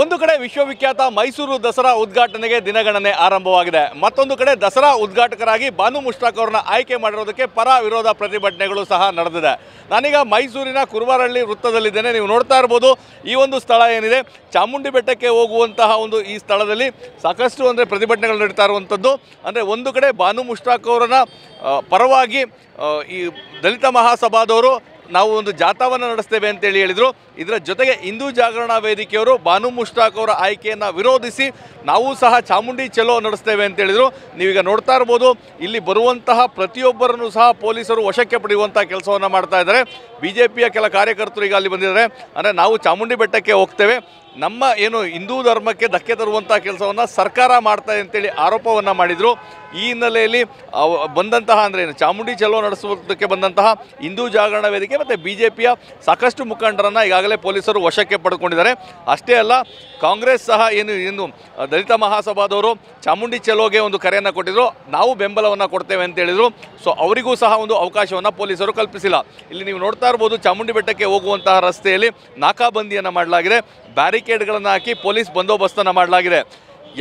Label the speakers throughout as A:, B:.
A: ಒಂದು ಕಡೆ ವಿಶ್ವವಿಖ್ಯಾತ ಮೈಸೂರು ದಸರಾ ಉದ್ಘಾಟನೆಗೆ ದಿನಗಣನೆ ಆರಂಭವಾಗಿದೆ. ಮತ್ತೊಂದು ಕಡೆ ದಸರಾ ಉದ್ಘಾಟಕರಾಗಿ ಬಾನು ಮುಷ್ತಾಕ್ ಅವರನ್ನ ಆಯ್ಕೆ ಮಾಡಿರೋದಕ್ಕೆ ಪರ ವಿರೋಧ ಪ್ರತಿಭಟನೆಗಳು ಸಹ ನಡೆದಿದೆ. ನಾನೀಗ ಮೈಸೂರಿನ ಕುರುಬರಹಳ್ಳಿ ವೃತ್ತದಲ್ಲಿದ್ದೇನೆ. ನೀವು ನೋಡ್ತಾ ಇರ್ಬೋದು, ಈ ಒಂದು ಸ್ಥಳ ಏನಿದೆ ಚಾಮುಂಡಿ ಬೆಟ್ಟಕ್ಕೆ ಹೋಗುವಂತಹ ಒಂದು ಈ ಸ್ಥಳದಲ್ಲಿ ಸಾಕಷ್ಟು ಪ್ರತಿಭಟನೆಗಳು ನಡೀತಾ ಇರುವಂಥದ್ದು. ಒಂದು ಕಡೆ ಬಾನು ಮುಷ್ತಾಕ್ ಅವರನ್ನ ಪರವಾಗಿ ಈ ದಲಿತ ಮಹಾಸಭಾದವರು ನಾವು ಒಂದು ಜಾಥಾವನ್ನು ನಡೆಸ್ತೇವೆ ಅಂತೇಳಿ ಹೇಳಿದರು. ಇದರ ಜೊತೆಗೆ ಹಿಂದೂ ಜಾಗರಣಾ ವೇದಿಕೆಯವರು ಬಾನು ಮುಷ್ತಾಕ್ ಅವರ ಆಯ್ಕೆಯನ್ನು ವಿರೋಧಿಸಿ ನಾವು ಸಹ ಚಾಮುಂಡಿ ಚಲೋ ನಡೆಸ್ತೇವೆ ಅಂತೇಳಿದರು. ನೀವೀಗ ನೋಡ್ತಾ ಇರ್ಬೋದು, ಇಲ್ಲಿ ಬರುವಂತಹ ಪ್ರತಿಯೊಬ್ಬರನ್ನು ಸಹ ಪೊಲೀಸರು ವಶಕ್ಕೆ ಪಡೆಯುವಂಥ ಕೆಲಸವನ್ನು ಮಾಡ್ತಾ ಇದ್ದಾರೆ. BJPಯ ಕೆಲ ಕಾರ್ಯಕರ್ತರು ಈಗ ಅಲ್ಲಿ ಬಂದಿದ್ದಾರೆ. ನಾವು ಚಾಮುಂಡಿ ಬೆಟ್ಟಕ್ಕೆ ಹೋಗ್ತೇವೆ, ನಮ್ಮ ಏನು ಹಿಂದೂ ಧರ್ಮಕ್ಕೆ ಧಕ್ಕೆ ತರುವಂಥ ಕೆಲಸವನ್ನು ಸರ್ಕಾರ ಮಾಡ್ತಾರೆ ಅಂತೇಳಿ ಆರೋಪವನ್ನು ಮಾಡಿದರು. ಈ ಹಿನ್ನೆಲೆಯಲ್ಲಿ ಬಂದಂತಹ ಚಾಮುಂಡಿ ಚಲೋ ನಡೆಸುವುದಕ್ಕೆ ಬಂದಂತಹ ಹಿಂದೂ ಜಾಗರಣಾ ವೇದಿಕೆ ಮತ್ತು BJPಯ ಸಾಕಷ್ಟು ಮುಖಂಡರನ್ನು ಈಗಾಗಲೇ ಪೊಲೀಸರು ವಶಕ್ಕೆ ಪಡೆದುಕೊಂಡಿದ್ದಾರೆ. ಅಷ್ಟೇ ಅಲ್ಲ, ಕಾಂಗ್ರೆಸ್ ಸಹ ಏನು ದಲಿತ ಮಹಾಸಭಾದವರು ಚಾಮುಂಡಿ ಚಲೋಗೆ ಒಂದು ಕರೆಯನ್ನು ಕೊಟ್ಟಿದ್ರು, ನಾವು ಬೆಂಬಲವನ್ನು ಕೊಡ್ತೇವೆ ಅಂತ ಹೇಳಿದರು. ಸೊ ಅವರಿಗೂ ಸಹ ಒಂದು ಅವಕಾಶವನ್ನು ಪೊಲೀಸರು ಕಲ್ಪಿಸಿಲ್ಲ. ಇಲ್ಲಿ ನೀವು ನೋಡ್ತಾ ಇರ್ಬೋದು, ಚಾಮುಂಡಿ ಬೆಟ್ಟಕ್ಕೆ ಹೋಗುವಂತಹ ರಸ್ತೆಯಲ್ಲಿ ನಾಕಾಬಂದಿಯನ್ನು ಮಾಡಲಾಗಿದೆ, ಬ್ಯಾರಿಕೇಡ್ಗಳನ್ನು ಹಾಕಿ ಪೊಲೀಸ್ ಬಂದೋಬಸ್ತನ್ನು ಮಾಡಲಾಗಿದೆ.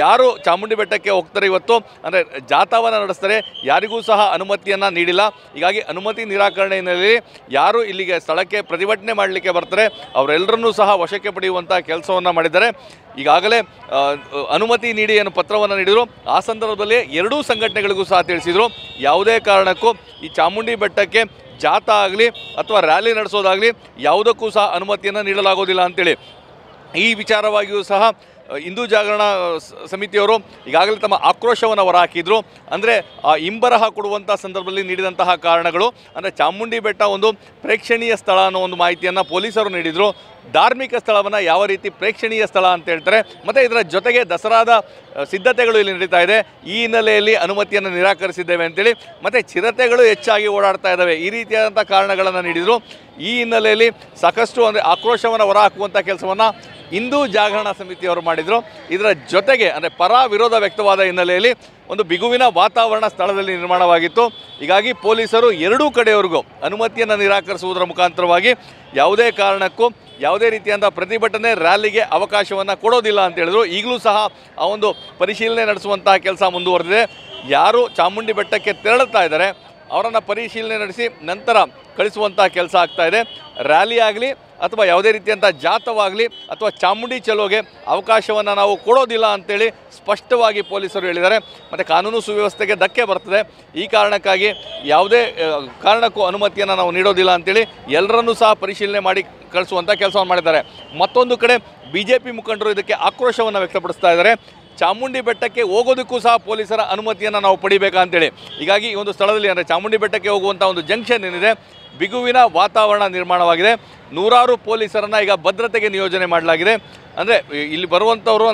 A: ಯಾರು ಚಾಮುಂಡಿ ಬೆಟ್ಟಕ್ಕೆ ಹೋಗ್ತಾರೆ ಇವತ್ತು ಜಾಥಾವನ್ನು ನಡೆಸ್ತಾರೆ, ಯಾರಿಗೂ ಸಹ ಅನುಮತಿಯನ್ನು ನೀಡಿಲ್ಲ. ಹೀಗಾಗಿ ಅನುಮತಿ ನಿರಾಕರಣೆ ಹಿನ್ನೆಲೆಯಲ್ಲಿ ಯಾರು ಇಲ್ಲಿಗೆ ಸ್ಥಳಕ್ಕೆ ಪ್ರತಿಭಟನೆ ಮಾಡಲಿಕ್ಕೆ ಬರ್ತಾರೆ ಅವರೆಲ್ಲರನ್ನೂ ಸಹ ವಶಕ್ಕೆ ಪಡೆಯುವಂಥ ಕೆಲಸವನ್ನು ಮಾಡಿದ್ದಾರೆ. ಈಗಾಗಲೇ ಅನುಮತಿ ನೀಡಿ ಏನು ಪತ್ರವನ್ನು ನೀಡಿದರು, ಆ ಸಂದರ್ಭದಲ್ಲಿ ಎರಡೂ ಸಂಘಟನೆಗಳಿಗೂ ಸಹ ತಿಳಿಸಿದರು, ಯಾವುದೇ ಕಾರಣಕ್ಕೂ ಈ ಚಾಮುಂಡಿ ಬೆಟ್ಟಕ್ಕೆ ಜಾಥಾ ಆಗಲಿ ಅಥವಾ ರ್ಯಾಲಿ ನಡೆಸೋದಾಗಲಿ ಯಾವುದಕ್ಕೂ ಸಹ ಅನುಮತಿಯನ್ನು ನೀಡಲಾಗೋದಿಲ್ಲ ಅಂತೇಳಿ. ಈ ವಿಚಾರವಾಗಿಯೂ ಸಹ ಹಿಂದೂ ಜಾಗರಣಾ ಸಮಿತಿಯವರು ಈಗಾಗಲೇ ತಮ್ಮ ಆಕ್ರೋಶವನ್ನು ಹೊರಹಾಕಿದ್ರು. ಹಿಂಬರಹ ಕೊಡುವಂಥ ಸಂದರ್ಭದಲ್ಲಿ ನೀಡಿದಂತಹ ಕಾರಣಗಳು ಚಾಮುಂಡಿ ಬೆಟ್ಟ ಒಂದು ಪ್ರೇಕ್ಷಣೀಯ ಸ್ಥಳ ಅನ್ನೋ ಒಂದು ಮಾಹಿತಿಯನ್ನು ಪೊಲೀಸರು ನೀಡಿದರು. ಧಾರ್ಮಿಕ ಸ್ಥಳವನ್ನು ಯಾವ ರೀತಿ ಪ್ರೇಕ್ಷಣೀಯ ಸ್ಥಳ ಅಂತ ಹೇಳ್ತಾರೆ, ಮತ್ತು ಇದರ ಜೊತೆಗೆ ದಸರಾದ ಸಿದ್ಧತೆಗಳು ಇಲ್ಲಿ ನಡೀತಾ ಇದೆ, ಈ ಹಿನ್ನೆಲೆಯಲ್ಲಿ ಅನುಮತಿಯನ್ನು ನಿರಾಕರಿಸಿದ್ದೇವೆ ಅಂತೇಳಿ, ಮತ್ತು ಚಿರತೆಗಳು ಹೆಚ್ಚಾಗಿ ಓಡಾಡ್ತಾ ಇದ್ದಾವೆ, ಈ ರೀತಿಯಾದಂಥ ಕಾರಣಗಳನ್ನು ನೀಡಿದರು. ಈ ಹಿನ್ನೆಲೆಯಲ್ಲಿ ಸಾಕಷ್ಟು ಆಕ್ರೋಶವನ್ನು ಹೊರಹಾಕುವಂಥ ಕೆಲಸವನ್ನು ಹಿಂದೂ ಜಾಗರಣಾ ಸಮಿತಿಯವರು ಮಾಡಿದರು. ಇದರ ಜೊತೆಗೆ ಪರ ವಿರೋಧ ವ್ಯಕ್ತವಾದ ಹಿನ್ನೆಲೆಯಲ್ಲಿ ಒಂದು ಬಿಗುವಿನ ವಾತಾವರಣ ಸ್ಥಳದಲ್ಲಿ ನಿರ್ಮಾಣವಾಗಿತ್ತು. ಹೀಗಾಗಿ ಪೊಲೀಸರು ಎರಡೂ ಕಡೆಯವರೆಗೂ ಅನುಮತಿಯನ್ನು ನಿರಾಕರಿಸುವುದರ ಮುಖಾಂತರವಾಗಿ ಯಾವುದೇ ಕಾರಣಕ್ಕೂ ಯಾವುದೇ ರೀತಿಯಾದ ಪ್ರತಿಭಟನೆ ರ್ಯಾಲಿಗೆ ಅವಕಾಶವನ್ನು ಕೊಡೋದಿಲ್ಲ ಅಂತ ಹೇಳಿದ್ರು. ಈಗಲೂ ಸಹ ಆ ಒಂದು ಪರಿಶೀಲನೆ ನಡೆಸುವಂತಹ ಕೆಲಸ ಮುಂದುವರೆದಿದೆ. ಯಾರು ಚಾಮುಂಡಿ ಬೆಟ್ಟಕ್ಕೆ ತೆರಳುತ್ತಾ ಇದ್ದಾರೆ ಅವರನ್ನು ಪರಿಶೀಲನೆ ನಡೆಸಿ ನಂತರ ಕಳಿಸುವಂಥ ಕೆಲಸ ಆಗ್ತಾ ಇದೆ. ರ್ಯಾಲಿ ಆಗಲಿ ಅಥವಾ ಯಾವುದೇ ರೀತಿಯಂಥ ಜಾಥವಾಗಲಿ ಅಥವಾ ಚಾಮುಂಡಿ ಚಲೋಗೆ ಅವಕಾಶವನ್ನು ನಾವು ಕೊಡೋದಿಲ್ಲ ಅಂತೇಳಿ ಸ್ಪಷ್ಟವಾಗಿ ಪೊಲೀಸರು ಹೇಳಿದ್ದಾರೆ. ಮತ್ತು ಕಾನೂನು ಸುವ್ಯವಸ್ಥೆಗೆ ಧಕ್ಕೆ ಬರ್ತದೆ, ಈ ಕಾರಣಕ್ಕಾಗಿ ಯಾವುದೇ ಕಾರಣಕ್ಕೂ ಅನುಮತಿಯನ್ನು ನಾವು ನೀಡೋದಿಲ್ಲ ಅಂತೇಳಿ ಎಲ್ಲರನ್ನೂ ಸಹ ಪರಿಶೀಲನೆ ಮಾಡಿ ಕಳಿಸುವಂಥ ಕೆಲಸವನ್ನು ಮಾಡಿದ್ದಾರೆ. ಮತ್ತೊಂದು ಕಡೆ BJP ಮುಖಂಡರು ಇದಕ್ಕೆ ಆಕ್ರೋಶವನ್ನು ವ್ಯಕ್ತಪಡಿಸ್ತಾ ಇದ್ದಾರೆ. ಚಾಮುಂಡಿ ಬೆಟ್ಟಕ್ಕೆ ಹೋಗೋದಕ್ಕೂ ಸಹ ಪೊಲೀಸರ ಅನುಮತಿಯನ್ನು ನಾವು ಪಡಿಬೇಕಂತೇಳಿ. ಹೀಗಾಗಿ ಈ ಒಂದು ಸ್ಥಳದಲ್ಲಿ ಚಾಮುಂಡಿ ಬೆಟ್ಟಕ್ಕೆ ಹೋಗುವಂಥ ಒಂದು ಜಂಕ್ಷನ್ ಏನಿದೆ, ಬಿಗುವಿನ ವಾತಾವರಣ ನಿರ್ಮಾಣವಾಗಿದೆ. ನೂರಾರು ಪೊಲೀಸರನ್ನು ಈಗ ಭದ್ರತೆಗೆ ನಿಯೋಜನೆ ಮಾಡಲಾಗಿದೆ. ಇಲ್ಲಿ ಬರುವಂಥವರು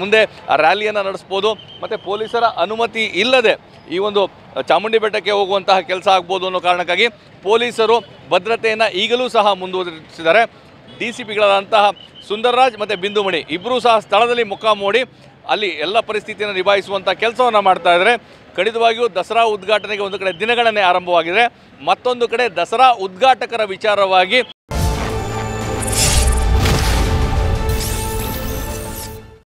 A: ಮುಂದೆ ಆ ರ್ಯಾಲಿಯನ್ನು ನಡೆಸ್ಬೋದು, ಮತ್ತು ಪೊಲೀಸರ ಅನುಮತಿ ಇಲ್ಲದೆ ಈ ಒಂದು ಚಾಮುಂಡಿ ಬೆಟ್ಟಕ್ಕೆ ಹೋಗುವಂತಹ ಕೆಲಸ ಆಗ್ಬೋದು ಅನ್ನೋ ಕಾರಣಕ್ಕಾಗಿ ಪೊಲೀಸರು ಭದ್ರತೆಯನ್ನು ಈಗಲೂ ಸಹ ಮುಂದುವರಿಸಿದ್ದಾರೆ. DCPಗಳಾದಂತಹ ಸುಂದರ್ರಾಜ್ ಮತ್ತು ಬಿಂದುಮಣಿ ಇಬ್ಬರೂ ಸಹ ಸ್ಥಳದಲ್ಲಿ ಮುಖಾಮು ಹೂಡಿ ಅಲ್ಲಿ ಎಲ್ಲ ಪರಿಸ್ಥಿತಿಯನ್ನು ನಿಭಾಯಿಸುವಂಥ ಕೆಲಸವನ್ನು ಮಾಡ್ತಾ ಇದ್ದಾರೆ. ಖಂಡಿತವಾಗಿಯೂ ದಸರಾ ಉದ್ಘಾಟನೆಗೆ ಒಂದು ಕಡೆ ದಿನಗಣನೆ ಆರಂಭವಾಗಿದೆ, ಮತ್ತೊಂದು ಕಡೆ ದಸರಾ ಉದ್ಘಾಟಕರ ವಿಚಾರವಾಗಿ